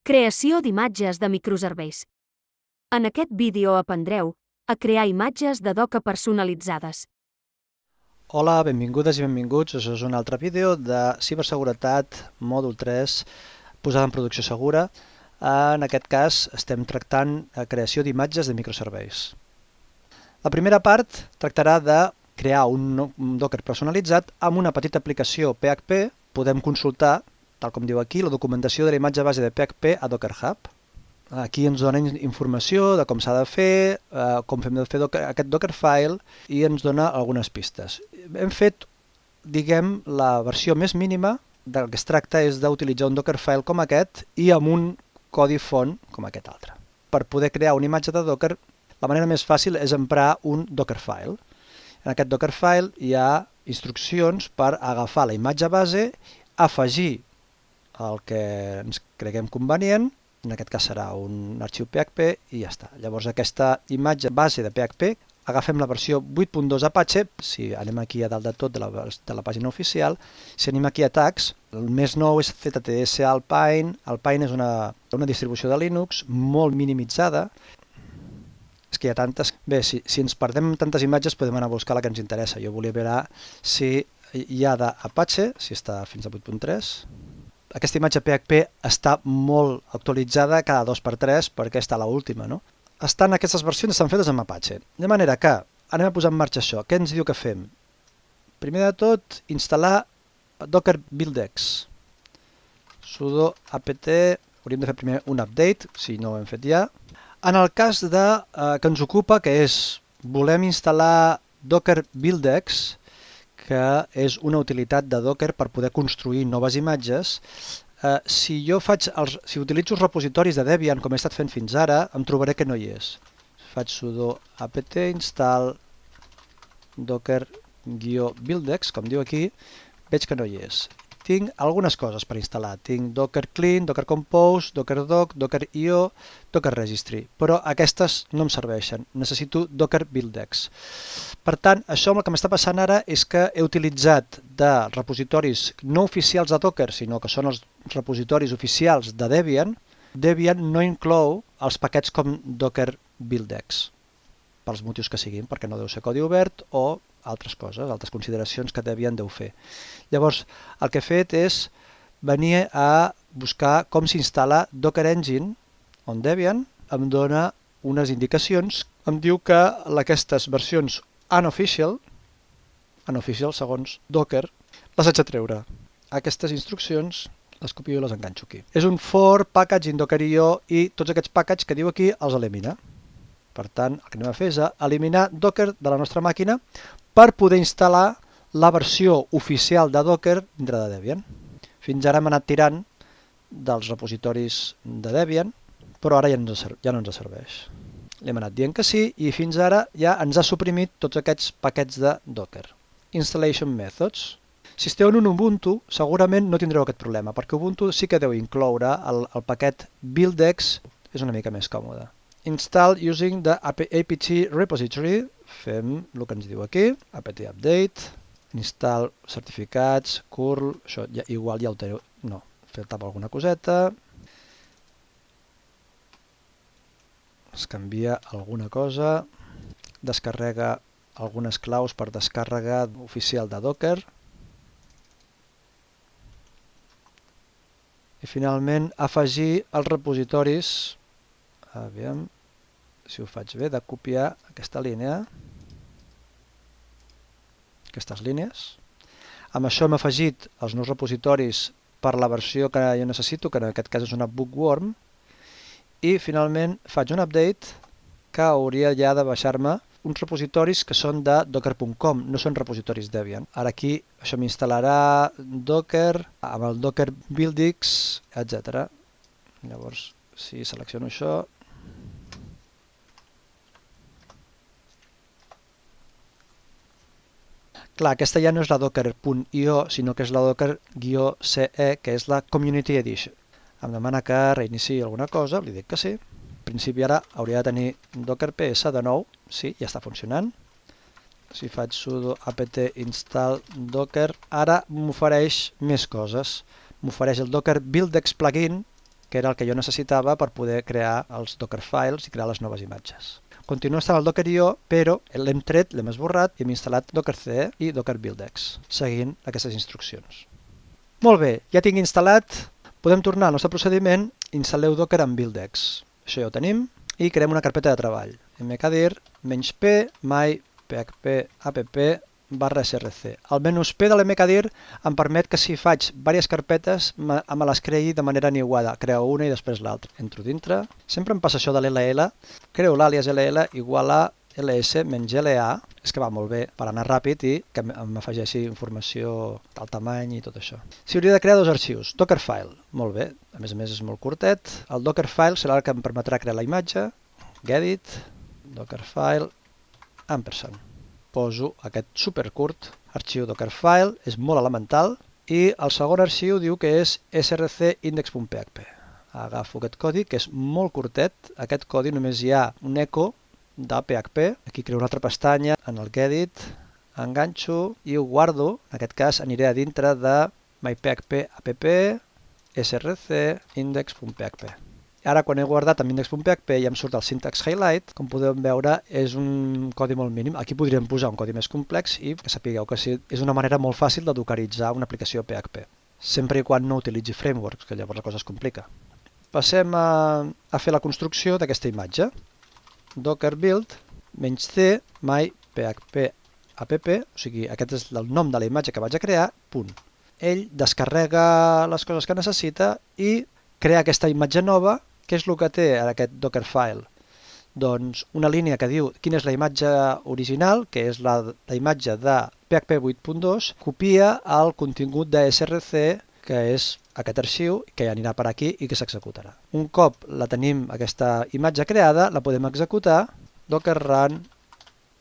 Creació d'imatges de microserveis. En aquest vídeo aprendreu a crear imatges de Docker personalitzades. Hola, benvingudes i benvinguts. Això és un altre vídeo de ciberseguretat mòdul 3 posada en producció segura. En aquest cas estem tractant la creació d'imatges de microserveis. La primera part tractarà de crear un Docker personalitzat amb una petita aplicació PHP. Podem consultar, tal com diu aquí, la documentació de la imatge base de PHP a Docker Hub. Aquí ens dona informació de com s'ha de fer, com hem de fer aquest Dockerfile i ens dona algunes pistes. Hem fet, diguem, la versió més mínima del que es tracta és d'utilitzar un Dockerfile com aquest i amb un codi font com aquest altre. Per poder crear una imatge de Docker, la manera més fàcil és emprar un Dockerfile. En aquest Dockerfile hi ha instruccions per agafar la imatge base, afegir el que ens creguem convenient, en aquest cas serà un arxiu PHP i ja està. Llavors aquesta imatge base de PHP, agafem la versió 8.2 Apache, si anem aquí a dalt de tot de la pàgina oficial, si anem aquí a tags, el més nou és ZTS Alpine. Alpine és una distribució de Linux molt minimitzada. És que hi ha tantes... Bé, si ens perdem tantes imatges podem anar a buscar la que ens interessa. Jo volia veure si hi ha d'Apache, si està fins a 8.3. Aquesta imatge PHP està molt actualitzada cada 2x3 perquè està a l'última, no? Aquestes versions estan fetes amb Apache. De manera que anem a posar en marxa això. Què ens diu que fem? Primer de tot, instal·lar Docker Buildex. Sudo apt, hauríem de fer primer un update, si no ho hem fet ja. En el cas que ens ocupa, que és, volem instal·lar Docker Buildex, que és una utilitat de Docker per poder construir noves imatges. Si utilitzo els repositoris de Debian, com he estat fent fins ara, em trobaré que no hi és. Faig sudo apt install docker-buildex, com diu aquí, veig que no hi és. Tinc algunes coses per instal·lar. Tinc Docker Clean, Docker Compose, Docker Doc, Docker IO, Docker Registry. Però aquestes no em serveixen. Necessito Docker Buildex. Per tant, això el que m'està passant ara és que he utilitzat de repositoris no oficials de Docker, sinó que són els repositoris oficials de Debian. Debian no inclou els paquets com Docker Buildex, pels motius que siguin, perquè no deu ser codi obert o altres coses, altres consideracions que Debian deu fer. Llavors, el que he fet és venir a buscar com s'instal·la Docker Engine, on Debian em dona unes indicacions. Em diu que aquestes versions unofficial segons Docker, les haig de treure. Aquestes instruccions les copio i les enganxo aquí. És un for package in Docker.io i tots aquests packages que diu aquí els elimina. Per tant, el que anem a fer és eliminar Docker de la nostra màquina per poder instal·lar la versió oficial de Docker dintre de Debian. Fins ara hem anat tirant dels repositoris de Debian, però ara ja no ens serveix. L'hem anat dient que sí i fins ara ja ens ha suprimit tots aquests paquets de Docker. Installation Methods. Si esteu en un Ubuntu, segurament no tindreu aquest problema, perquè Ubuntu sí que deu incloure el paquet Buildex, és una mica més còmode. Install using the apt repository. Fem el que ens diu aquí, apt update, install certificats, curl, això igual ja ho teniu, no, faltava alguna coseta, es canvia alguna cosa, descarrega algunes claus per descàrrega oficial de Docker i finalment afegir els repositoris. Aviam si ho faig bé, de copiar aquesta línia, aquestes línies. Amb això hem afegit els nous repositoris per la versió que jo necessito, que en aquest cas és una bookworm, i finalment faig un update que hauria ja de baixar-me uns repositoris que són de docker.com, no són repositoris Debian. Ara aquí això m'instal·larà Docker amb el Docker Buildex, etc. Llavors, si selecciono això, clar, aquesta ja no és la docker.io, sinó que és la docker-ce, que és la Community Edition. Em demana que reinici alguna cosa, li dic que sí. En principi ara hauria de tenir Docker PS de nou, sí, ja està funcionant. Si faig sudo apt install docker, ara m'ofereix més coses. M'ofereix el Docker Buildex plugin, que era el que jo necessitava per poder crear els Dockerfiles i crear les noves imatges. Continua estant el Docker.io, però l'hem tret, l'hem esborrat i hem instal·lat Docker.ce i Docker Buildex, seguint aquestes instruccions. Molt bé, ja tinc instal·lat. Podem tornar al nostre procediment, instal·leu Docker en Buildex. Això ja ho tenim i creem una carpeta de treball. mkdir -p my php app/src. El -p de l'mkdir em permet que si faig diverses carpetes me les creï de manera niuada. Creo una i després l'altra. Entro dintre. Sempre em passa això de l'll. Creo l'àlies ll igual a ls-la. És que va molt bé per anar ràpid i que m'afegeixi informació del tamany i tot això. Si hauria de crear dos arxius. Dockerfile. Molt bé. A més és molt curtet. El Dockerfile serà el que em permetrà crear la imatge. Gedit. Dockerfile. Ampersand. Poso aquest supercurt arxiu Dockerfile, és molt elemental, i el segon arxiu diu que és src-index.php. Agafo aquest codi, que és molt curtet. Aquest codi només hi ha un eco de PHP. Aquí creo una altra pestanya en el Gedit, enganxo i ho guardo. En aquest cas aniré a dintre de myphp app src-index.php. Ara, quan he guardat amb index.php, ja em surt el syntax highlight. Com podeu veure, és un codi molt mínim. Aquí podríem posar un codi més complex i que sapigueu que és una manera molt fàcil de dockeritzar una aplicació PHP, sempre i quan no utilitsi frameworks, que llavors la cosa es complica. Passem a fer la construcció d'aquesta imatge. Docker build -c my php app, o sigui, aquest és el nom de la imatge que vaig a crear, punt. Ell descarrega les coses que necessita i crea aquesta imatge nova. Què és el que té aquest Dockerfile? Doncs una línia que diu quina és la imatge original, que és la imatge de PHP 8.2, copia el contingut de src, que és aquest arxiu, que anirà per aquí i que s'executarà. Un cop la tenim, aquesta imatge creada, la podem executar, docker run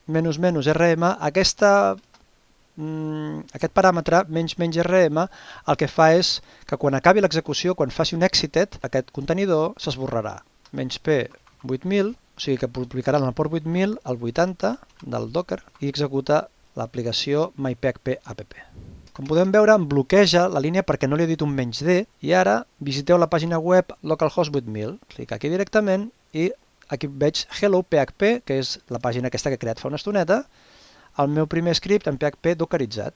-rm, aquest paràmetre, -rm, el que fa és que quan acabi l'execució, quan faci un exited, aquest contenidor s'esborrarà. -p 8000, o sigui que publicarà en el port 8000 el 80 del Docker i executa l'aplicació myphp app. Com podem veure, em bloqueja la línia perquè no li he dit un -d i ara visiteu la pàgina web localhost 8000. Clic aquí directament i aquí veig Hello PHP, que és la pàgina aquesta que he creat fa una estoneta, el meu primer script en PHP dockeritzat.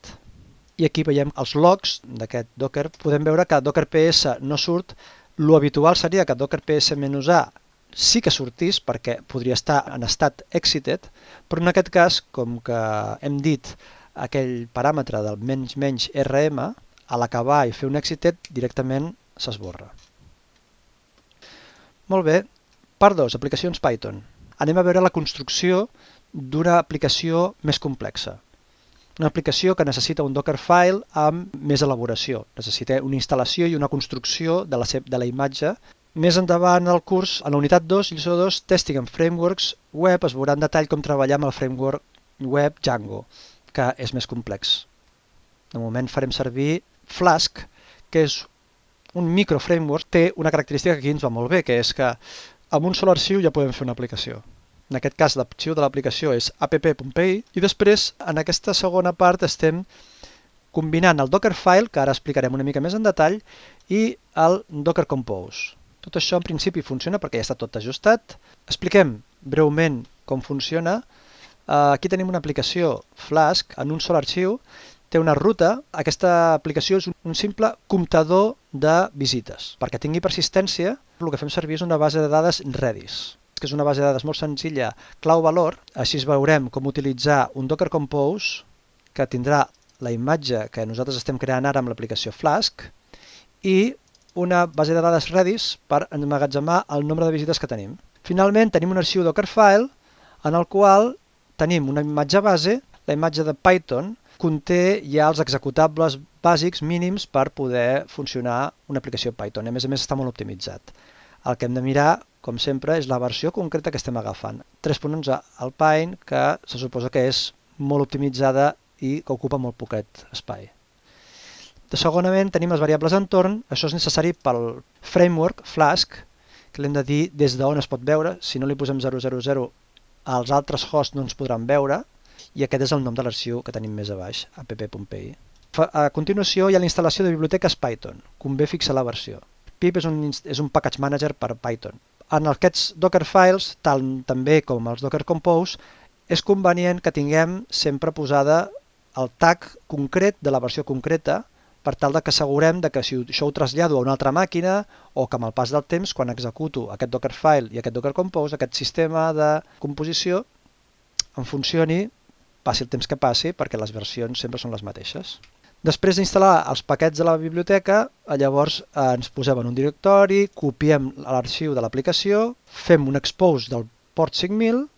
I aquí veiem els logs d'aquest Docker. Podem veure que Docker PS no surt. Lo habitual seria que Docker PS-A sí que sortís perquè podria estar en estat exited, però en aquest cas, com que hem dit aquell paràmetre del -rm, a l'acabar i fer un exited directament s'esborra. Molt bé. Part 2, aplicacions Python. Anem a veure la construcció d'una aplicació més complexa. Una aplicació que necessita un Dockerfile amb més elaboració. Necessita una instal·lació i una construcció de la imatge. Més endavant al curs, a la unitat 2, lliçó 2, Testing en Frameworks Web, es veurà en detall com treballar amb el framework web Django, que és més complex. De moment farem servir Flask, que és un microframework. Té una característica que aquí ens va molt bé, que és que amb un sol arxiu ja podem fer una aplicació. En aquest cas, l'arxiu de l'aplicació és app.py i després, en aquesta segona part, estem combinant el Dockerfile, que ara explicarem una mica més en detall, i el Docker Compose. Tot això en principi funciona perquè ja està tot ajustat. Expliquem breument com funciona. Aquí tenim una aplicació Flask en un sol arxiu. Té una ruta. Aquesta aplicació és un simple comptador de visites. Perquè tingui persistència, el que fem servir és una base de dades Redis, que és una base de dades molt senzilla, clau-valor. Així veurem com utilitzar un Docker Compose, que tindrà la imatge que nosaltres estem creant ara amb l'aplicació Flask, i una base de dades Redis per emmagatzemar el nombre de visites que tenim. Finalment, tenim un arxiu Dockerfile en el qual tenim una imatge base. La imatge de Python conté ja els executables bàsics mínims per poder funcionar una aplicació Python. A més està molt optimitzat. El que hem de mirar, com sempre, és la versió concreta que estem agafant. 3.11 Alpine, que se suposa que és molt optimitzada i que ocupa molt poquet espai. Segonament, tenim les variables entorn. Això és necessari pel framework Flask, que l'hem de dir des d'on es pot veure. Si no li posem 000, els altres hosts no ens podran veure. I aquest és el nom de l'arxiu que tenim més a baix, app.py. A continuació hi ha la instal·lació de biblioteques Python. Convé fixar la versió. pip és un package manager per Python. En aquests Dockerfiles, també com els Docker Compose, és convenient que tinguem sempre posada el tag concret de la versió concreta per tal que assegurem que si això ho trasllado a una altra màquina o que amb el pas del temps, quan executo aquest Dockerfile i aquest Docker Compose, aquest sistema de composició en funcioni, passi el temps que passi, perquè les versions sempre són les mateixes. Després d'instal·lar els paquets de la biblioteca, llavors ens posem en un directori, copiem l'arxiu de l'aplicació, fem un expose del port 5000,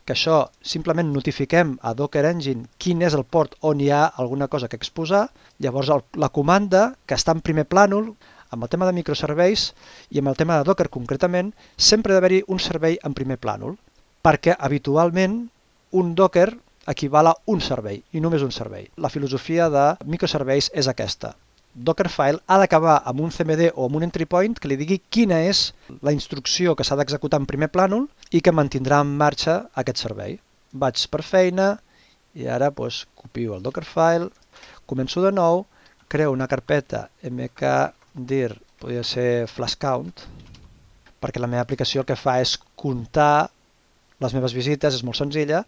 que això simplement notifiquem a Docker Engine quin és el port on hi ha alguna cosa que exposar. Llavors la comanda, que està en primer plànol, amb el tema de microserveis i amb el tema de Docker concretament, sempre ha d'haver-hi un servei en primer plànol, perquè habitualment un Docker equival a un servei i només un servei. La filosofia de microserveis és aquesta. Dockerfile ha d'acabar amb un CMD o amb un entry point que li digui quina és la instrucció que s'ha d'executar en primer plànol i que mantindrà en marxa aquest servei. Vaig per feina i ara copio el Dockerfile, començo de nou, creo una carpeta mkdir, podria ser flash count, perquè la meva aplicació el que fa és comptar les meves visites, és molt senzilla,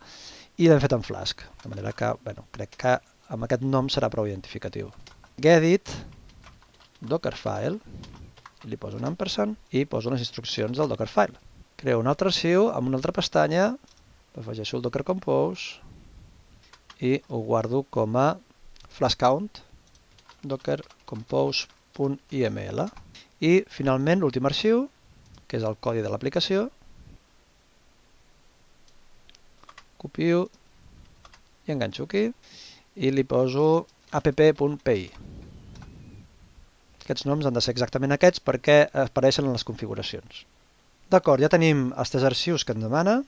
i l'hem fet en Flask, de manera que crec que amb aquest nom serà prou identificatiu. Gedit, Dockerfile, li poso un ampersand i poso les instruccions del Dockerfile. Creo un altre arxiu amb una altra pestanya, afegeixo el Docker Compose i ho guardo com a flashcount, dockercompose.iml. I finalment l'últim arxiu, que és el codi de l'aplicació, copio i enganxo aquí i li poso app.py. Aquests noms han de ser exactament aquests perquè apareixen en les configuracions. D'acord, ja tenim els tres arxius que em demana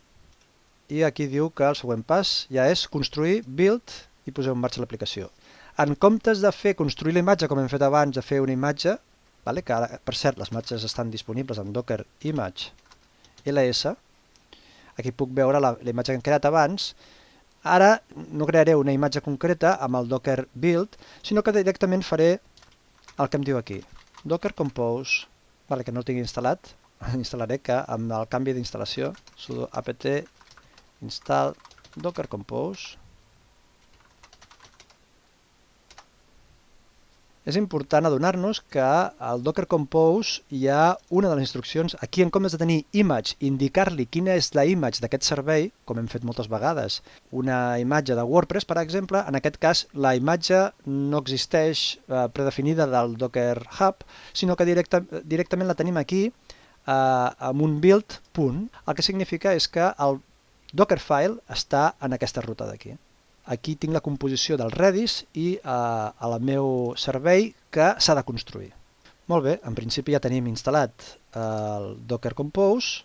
i aquí diu que el següent pas ja és construir, build i posar en marxa l'aplicació. En comptes de construir la imatge com hem fet abans, de fer una imatge, que ara, per cert, les imatges estan disponibles en Docker Image LS, aquí puc veure la imatge que hem creat abans. Ara no crearé una imatge concreta amb el Docker Build, sinó que directament faré el que em diu aquí. Docker Compose, que no el tinc instal·lat, instal·laré que amb el canvi d'instal·lació, sudo apt install Docker Compose. És important adonar-nos que al Docker Compose hi ha una de les instruccions, aquí en comptes de tenir image, indicar-li quina és la image d'aquest servei, com hem fet moltes vegades, una imatge de WordPress, per exemple, en aquest cas la imatge no existeix predefinida del Docker Hub, sinó que directament la tenim aquí amb un build punt. El que significa és que el Dockerfile està en aquesta ruta d'aquí. Aquí tinc la composició del Redis i el meu servei que s'ha de construir. Molt bé, en principi ja tenim instal·lat el Docker Compose.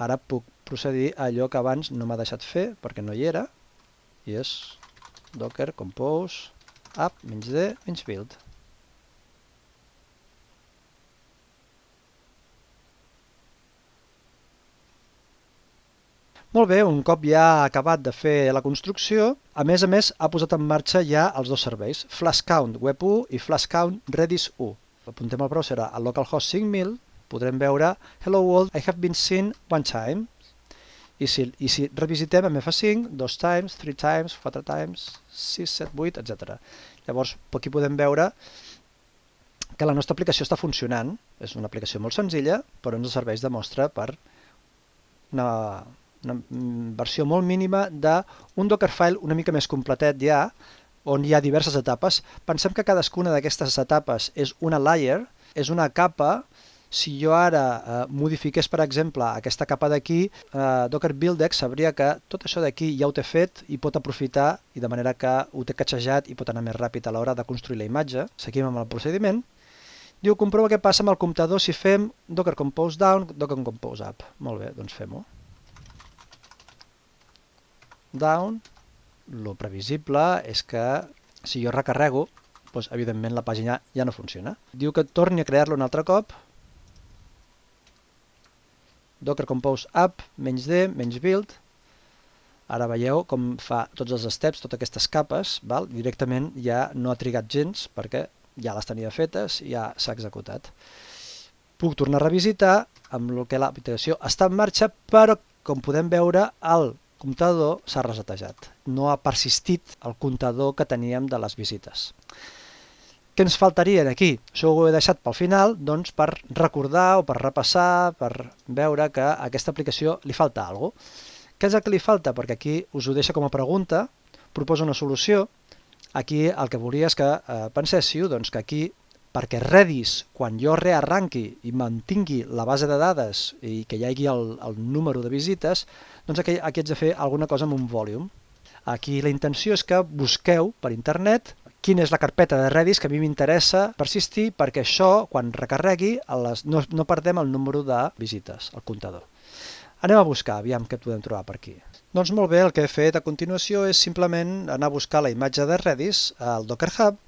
Ara puc procedir a allò que abans no m'ha deixat fer perquè no hi era, i és Docker Compose app-d-build. Molt bé, un cop ja ha acabat de fer la construcció, a més ha posat en marxa ja els dos serveis, FlashCount Web 1 i FlashCount Redis 1. Apuntem al browser a localhost 5000, podrem veure Hello World, I have been seen one time. I si revisitem amb F5, 2 times, 3 times, 4 times, 6, 7, 8, etc. Llavors, aquí podem veure que la nostra aplicació està funcionant. És una aplicació molt senzilla, però ens serveix de mostra per una versió molt mínima d'un Dockerfile una mica més completet ja, on hi ha diverses etapes. Pensem que cadascuna d'aquestes etapes és una layer, és una capa. Si jo ara modifiqués, per exemple, aquesta capa d'aquí, Docker Buildex sabria que tot això d'aquí ja ho té fet i pot aprofitar, i de manera que ho té catxejat i pot anar més ràpid a l'hora de construir la imatge. Seguim amb el procediment. Diu, comprova què passa amb el comptador si fem Docker Compose down, Docker Compose up. Molt bé, doncs fem-ho. Down, lo previsible és que si jo recarrego, doncs, evidentment la pàgina ja no funciona. Diu que torni a crear-lo un altre cop. Docker Compose up, -d, -build. Ara veieu com fa tots els steps, totes aquestes capes, directament ja no ha trigat gens perquè ja les tenia fetes i ja s'ha executat. Puc tornar a revisitar amb el que l'aplicació està en marxa, però com podem veure el comptador s'ha resetejat. No ha persistit el comptador que teníem de les visites. Què ens faltaria aquí? Això ho he deixat pel final doncs, per recordar o per repassar, per veure que a aquesta aplicació li falta alguna cosa. Què és el que li falta? Perquè aquí us ho deixa com a pregunta, proposa una solució. Aquí el que volia és que penséssiu doncs, que aquí, perquè Redis, quan jo rearranqui i mantingui la base de dades i que hi hagi el número de visites, doncs aquí haig de fer alguna cosa amb un volume. Aquí la intenció és que busqueu per internet quina és la carpeta de Redis que a mi m'interessa persistir perquè això, quan recarregui, no perdem el número de visites, el comptador. Anem a buscar, aviam què podem trobar per aquí. Doncs molt bé, el que he fet a continuació és simplement anar a buscar la imatge de Redis al Docker Hub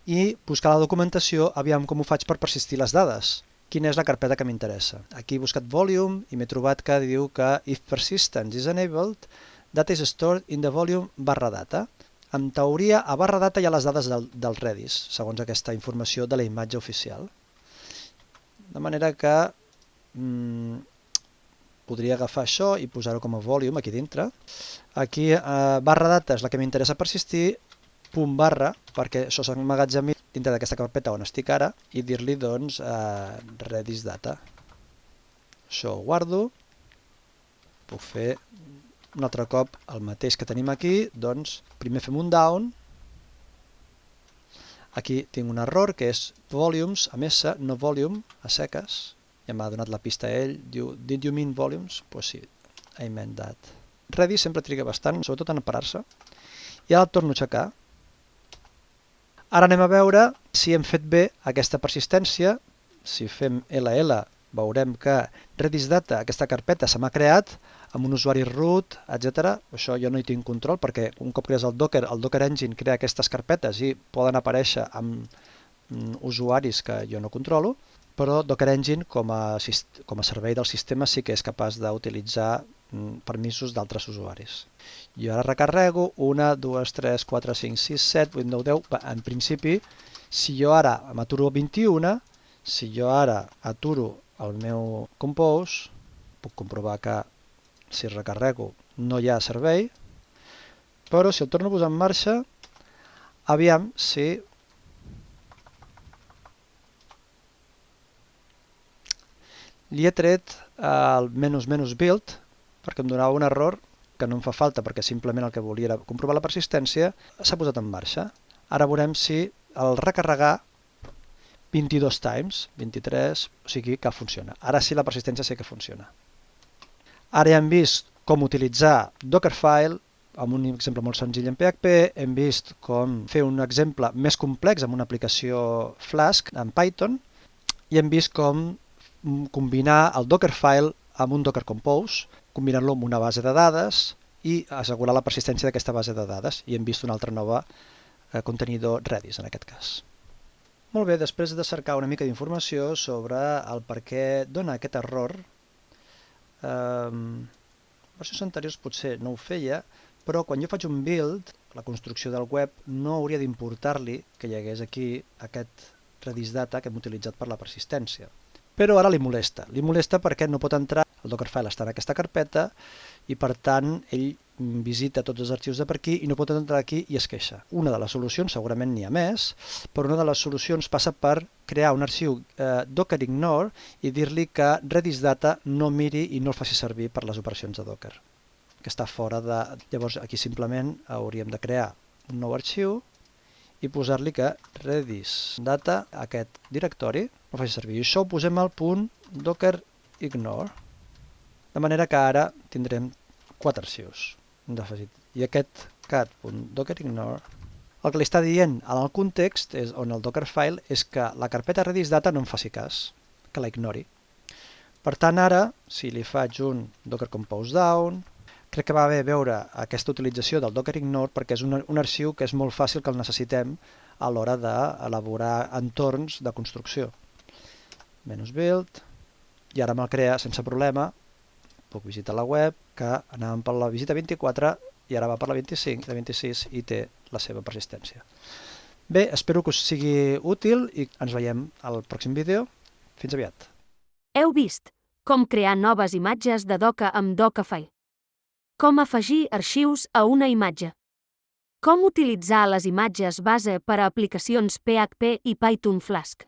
i buscar la documentació, aviam com ho faig per persistir les dades. Quina és la carpeta que m'interessa. Aquí he buscat volume i m'he trobat que diu que if persistence is enabled, data is stored in the volume /data. En teoria, a /data hi ha les dades del Redis, segons aquesta informació de la imatge oficial. De manera que podria agafar això i posar-ho com a volume aquí dintre. Aquí /data és la que m'interessa persistir, /, perquè això s'emmagatzemi dintre d'aquesta carpeta on estic ara, i dir-li doncs Redis data. Això ho guardo. Puc fer un altre cop el mateix que tenim aquí, doncs primer fem un down. Aquí tinc un error que és volumes amb S, no volume, a seques. Ja m'ha donat la pista ell, diu, did you mean volumes? Doncs sí, I meant that. Redis sempre triga bastant, sobretot en parar-se. I ara el torno a aixecar. Ara anem a veure si hem fet bé aquesta persistència. Si fem LL, veurem que Redis data, aquesta carpeta, se m'ha creat amb un usuari root, etc. Això jo no hi tinc control perquè un cop crees el Docker Engine crea aquestes carpetes i poden aparèixer amb usuaris que jo no controlo. Però Docker Engine, com a servei del sistema, sí que és capaç d'utilitzar permisos d'altres usuaris. Jo ara recarrego 1, 2, 3, 4, 5, 6, 7, 8, 9, 10. En principi, si jo ara m'aturo 21, si jo ara aturo el meu Compose, puc comprovar que si recarrego no hi ha servei, però si el torno a posar en marxa, aviam si li he tret el "-build" perquè em donava un error que no em fa falta perquè simplement el que volia era comprovar la persistència, s'ha posat en marxa. Ara veurem si el recarregar 22 times, 23, o sigui que funciona. Ara sí la persistència sí que funciona. Ara ja hem vist com utilitzar Dockerfile amb un exemple molt senzill en PHP, hem vist com fer un exemple més complex amb una aplicació Flask en Python i hem vist com combinar el Dockerfile amb un Docker Compose, combinant-lo amb una base de dades i assegurar la persistència d'aquesta base de dades. I hem vist un altre nou contenidor Redis en aquest cas. Molt bé, després de cercar una mica d'informació sobre el per què dona aquest error, versions anteriors potser no ho feia, però quan jo faig un build, la construcció del web, no hauria d'importar-li que hi hagués aquí aquest Redis data que hem utilitzat per la persistència. Però ara li molesta perquè no pot entrar, el Dockerfile està en aquesta carpeta i per tant ell visita tots els arxius de per aquí i no pot entrar aquí i es queixa. Una de les solucions, segurament n'hi ha més, però una de les solucions passa per crear un arxiu Docker ignore i dir-li que Redis data no miri i no el faci servir per les operacions de Docker, que està fora de... Llavors aquí simplement hauríem de crear un nou arxiu i posar-li que Redis data, aquest directori, no faci servir. I això ho posem al punt Docker ignore, de manera que ara tindrem 4 arxius. I aquest cat.dockerignore el que li està dient en el context on el Dockerfile és que la carpeta Redis data no em faci cas, que la ignori. Per tant, ara, si li faig un Docker Compose down, crec que va bé veure aquesta utilització del Docker ignore perquè és un arxiu que és molt fàcil que el necessitem a l'hora d'elaborar entorns de construcció. "-build", i ara me'l crea sense problema. Puc visitar la web, que anàvem per la visita 24 i ara va per la 25, la 26 i té la seva persistència. Bé, espero que us sigui útil i ens veiem al pròxim vídeo. Fins aviat. Heu vist com crear noves imatges de Docker amb Dockerfile. Com afegir arxius a una imatge. Com utilitzar les imatges base per a aplicacions PHP i Python Flask.